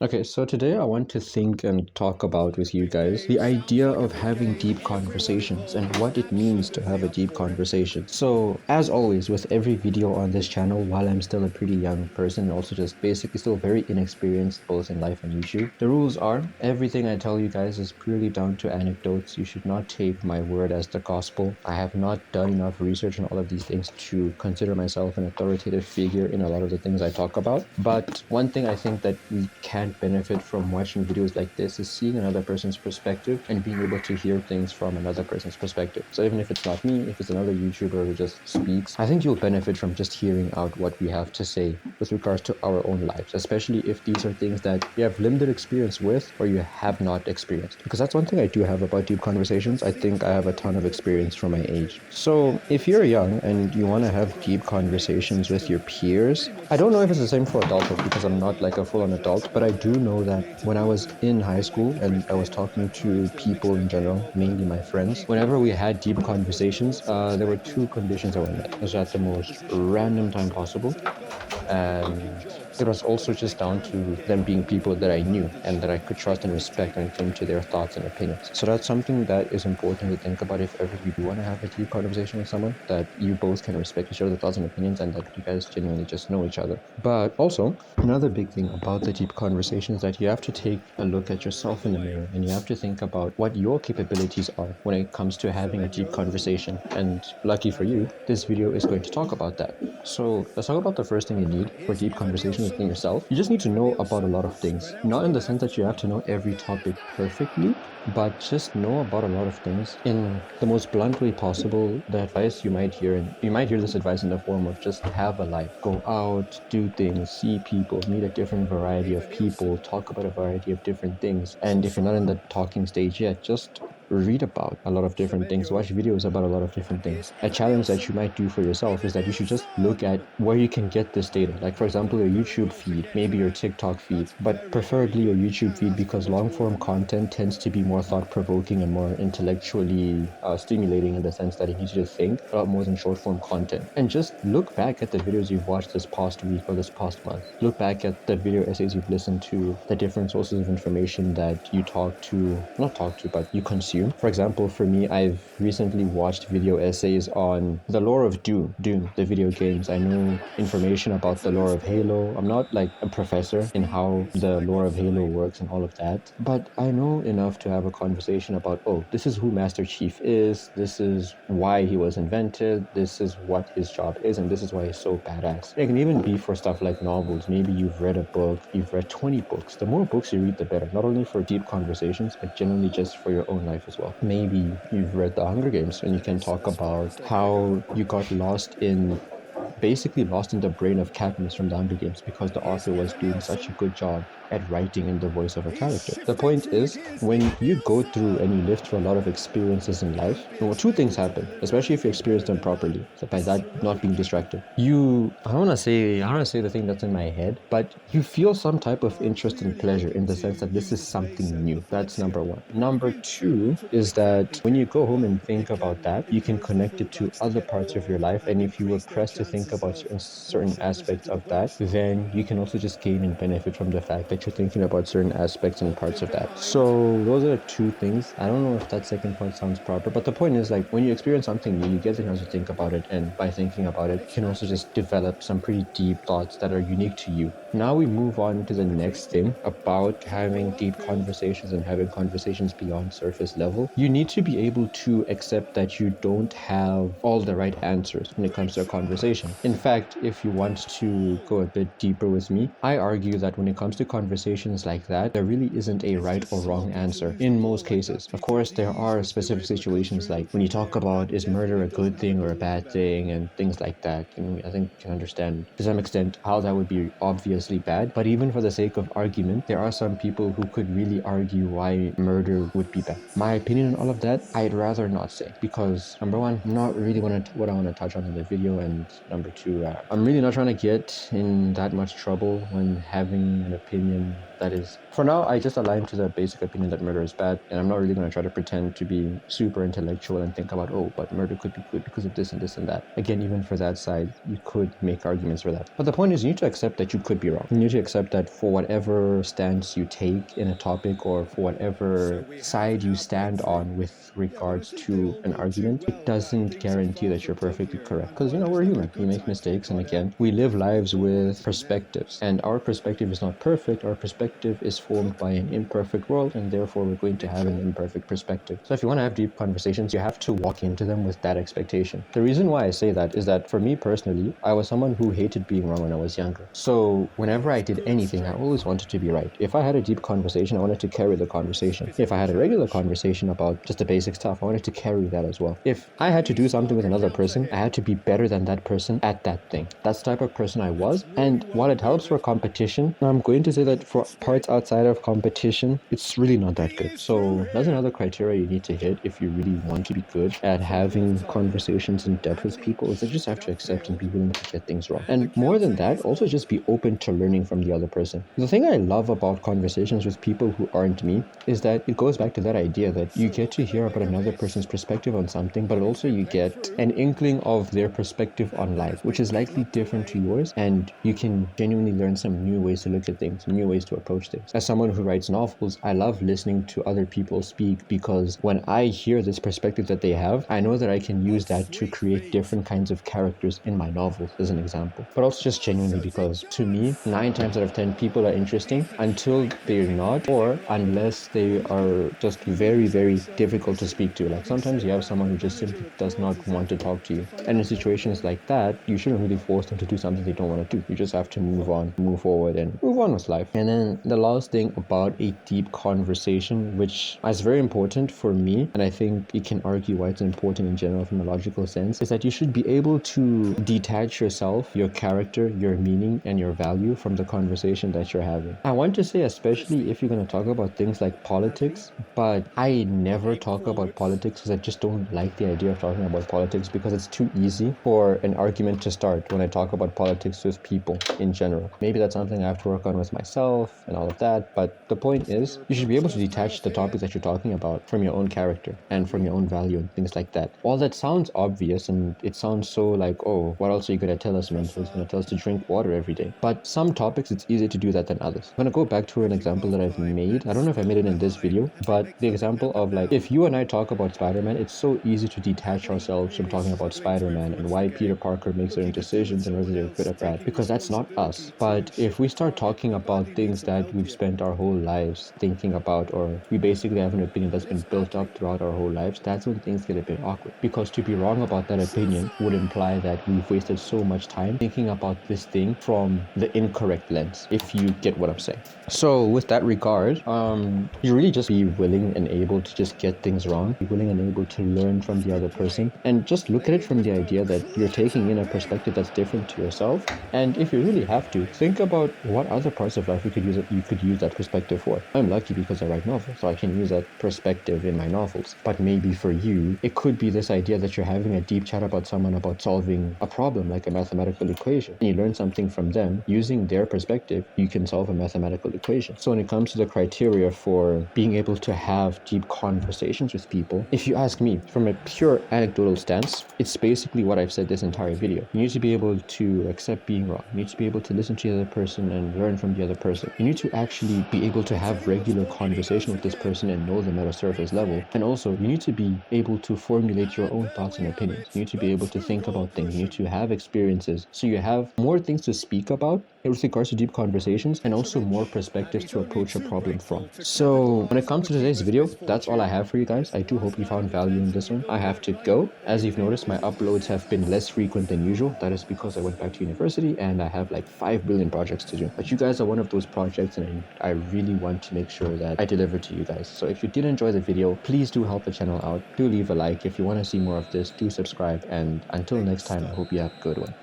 Okay, so today I want to think and talk about with you guys the idea of having deep conversations and what it means to have a deep conversation. So, as always, with every video on this channel, while I'm still a pretty young person and also just basically still very inexperienced both in life and YouTube, the rules are everything I tell you guys is purely down to anecdotes. You should not take my word as the gospel. I have not done enough research on all of these things to consider myself an authoritative figure in a lot of the things I talk about. But one thing I think that we can benefit from watching videos like this is seeing another person's perspective and being able to hear things from another person's perspective. So even if it's not me, if it's another YouTuber who just speaks, I think you'll benefit from just hearing out what we have to say with regards to our own lives, especially if these are things that you have limited experience with or you have not experienced. Because that's one thing I do have about deep conversations. I think I have a ton of experience from my age. So if you're young and you want to have deep conversations with your peers, I don't know if it's the same for adulthood because I'm not like a full-on adult, but I do know that when I was in high school and I was talking to people in general, mainly my friends, whenever we had deep conversations, there were two conditions that were met. It was at the most random time possible, and it was also just down to them being people that I knew and that I could trust and respect when it came to their thoughts and opinions. So that's something that is important to think about if ever you do want to have a deep conversation with someone, that you both can respect each other's thoughts and opinions and that you guys genuinely just know each other. But also, another big thing about the deep conversation is that you have to take a look at yourself in the mirror and you have to think about what your capabilities are when it comes to having a deep conversation. And lucky for you, this video is going to talk about that. So let's talk about the first thing you need for deep conversation within yourself. You just need to know about a lot of things. Not in the sense that you have to know every topic perfectly, but just know about a lot of things in the most blunt way possible. The advice you might hear, and you might hear this advice in the form of just have a life. Go out, do things, see people, meet a different variety of people, talk about a variety of different things. And if you're not in the talking stage yet, just read about a lot of different things, watch videos about a lot of different things. A challenge that you might do for yourself is that you should just look at where you can get this data. Like, for example, your YouTube feed, maybe your TikTok feed, but preferably your YouTube feed because long form content tends to be more thought provoking and more intellectually stimulating in the sense that it needs you to think a lot more than short form content. And just look back at the videos you've watched this past week or this past month. Look back at the video essays you've listened to, the different sources of information that you not talk to, but you consume. For example, for me, I've recently watched video essays on the lore of Doom, the video games. I know information about the lore of Halo. I'm not like a professor in how the lore of Halo works and all of that, but I know enough to have a conversation about, oh, this is who Master Chief is, this is why he was invented, this is what his job is, and this is why he's so badass. It can even be for stuff like novels. Maybe you've read a book, you've read 20 books. The more books you read, the better, not only for deep conversations, but generally just for your own life as well. Maybe you've read The Hunger Games and you can talk about how you got basically lost in the brain of Katniss from The Hunger Games because the author was doing such a good job at writing in the voice of a character. The point is, when you go through and you live through a lot of experiences in life, well, two things happen, especially if you experience them properly. So by that, not being distracted. I don't want to say the thing that's in my head, but you feel some type of interest and pleasure in the sense that this is something new. That's number one. Number two is that when you go home and think about that, you can connect it to other parts of your life. And if you were pressed to think about certain aspects of that, then you can also just gain and benefit from the fact that you're thinking about certain aspects and parts of that. So those are the two things. I don't know if that second point sounds proper, but the point is, like, when you experience something new, you get the chance to think about it, and by thinking about it, you can also just develop some pretty deep thoughts that are unique to you. Now we move on to the next thing about having deep conversations and having conversations beyond surface level. You need to be able to accept that you don't have all the right answers when it comes to a conversation. In fact, if you want to go a bit deeper with me, I argue that when it comes to conversations like that, there really isn't a right or wrong answer in most cases. Of course, there are specific situations like when you talk about is murder a good thing or a bad thing and things like that. And I think you can understand to some extent how that would be obviously bad. But even for the sake of argument, there are some people who could really argue why murder would be bad. My opinion on all of that, I'd rather not say, because number one, I'm not really what I want to touch on in the video, and number two, I'm really not trying to get in that much trouble when having an opinion that is, for now, I just align to the basic opinion that murder is bad, and I'm not really going to try to pretend to be super intellectual and think about, oh, but murder could be good because of this and this and that. Again, even for that side, you could make arguments for that. But the point is, you need to accept that you could be be wrong. You need to accept that for whatever stance you take in a topic or for whatever side you stand on with regards to an argument, it doesn't guarantee that you're perfectly correct. Because, we're human. We make mistakes. And again, we live lives with perspectives. And our perspective is not perfect. Our perspective is formed by an imperfect world. And therefore, we're going to have an imperfect perspective. So if you want to have deep conversations, you have to walk into them with that expectation. The reason why I say that is that for me personally, I was someone who hated being wrong when I was younger. So whenever I did anything, I always wanted to be right. If I had a deep conversation, I wanted to carry the conversation. If I had a regular conversation about just the basic stuff, I wanted to carry that as well. If I had to do something with another person, I had to be better than that person at that thing. That's the type of person I was. And while it helps for competition, I'm going to say that for parts outside of competition, it's really not that good. So that's another criteria you need to hit if you really want to be good at having conversations in depth with people, is that you just have to accept and be willing to get things wrong. And more than that, also just be open to learning from the other person. The thing I love about conversations with people who aren't me is that it goes back to that idea that you get to hear about another person's perspective on something, but also you get an inkling of their perspective on life, which is likely different to yours, and you can genuinely learn some new ways to look at things, new ways to approach things. As someone who writes novels, I love listening to other people speak, because when I hear this perspective that they have, I know that I can use that to create different kinds of characters in my novels, as an example. But also just genuinely because, to me, 9 times out of 10 people are interesting until they're not, or unless they are just very, very difficult to speak to. Like sometimes you have someone who just simply does not want to talk to you. And in situations like that, you shouldn't really force them to do something they don't want to do. You just have to move on, move forward, and move on with life. And then the last thing about a deep conversation, which is very important for me, and I think you can argue why it's important in general from a logical sense, is that you should be able to detach yourself, your character, your meaning, and your value from the conversation that you're having. I want to say, especially if you're going to talk about things like politics, but I never talk about politics because I just don't like the idea of talking about politics, because it's too easy for an argument to start when I talk about politics with people in general. Maybe that's something I have to work on with myself and all of that, but the point is, you should be able to detach the topic that you're talking about from your own character and from your own value and things like that. All that sounds obvious, and it sounds so like, oh, what else are you going to tell us, man? So it's going to tell us to drink water every day. But some topics, it's easier to do that than others. I'm going to go back to an example that I've made. I don't know if I made it in this video, but the example of like, if you and I talk about Spider-Man, it's so easy to detach ourselves from talking about Spider-Man and why Peter Parker makes certain decisions and whether they're good or bad, because that's not us. But if we start talking about things that we've spent our whole lives thinking about, or we basically have an opinion that's been built up throughout our whole lives, that's when things get a bit awkward. Because to be wrong about that opinion would imply that we've wasted so much time thinking about this thing from the incorrect lens, if you get what I'm saying. So with that regard, you really just be willing and able to just get things wrong, be willing and able to learn from the other person, and just look at it from the idea that you're taking in a perspective that's different to yourself. And if you really have to, think about what other parts of life you could use that perspective for. I'm lucky because I write novels, so I can use that perspective in my novels. But maybe for you, it could be this idea that you're having a deep chat about someone about solving a problem like a mathematical equation, and you learn something from them. Using their perspective, you can solve a mathematical equation. So when it comes to the criteria for being able to have deep conversations with people, if you ask me, from a pure anecdotal stance, it's basically what I've said this entire video. You need to be able to accept being wrong. You need to be able to listen to the other person and learn from the other person. You need to actually be able to have regular conversation with this person and know them at a surface level. And also, you need to be able to formulate your own thoughts and opinions. You need to be able to think about things. You need to have experiences, so you have more things to speak about with regards to deep conversations, and also more perspectives to approach a problem from. So when it comes to today's video, that's all I have for you guys. I do hope you found value in this one. I have to go. As you've noticed, my uploads have been less frequent than usual. That is because I went back to university and I have like 5 billion projects to do. But you guys are one of those projects, and I really want to make sure that I deliver to you guys. So if you did enjoy the video, please do help the channel out. Do leave a like. If you want to see more of this, do subscribe. And until next time, I hope you have a good one.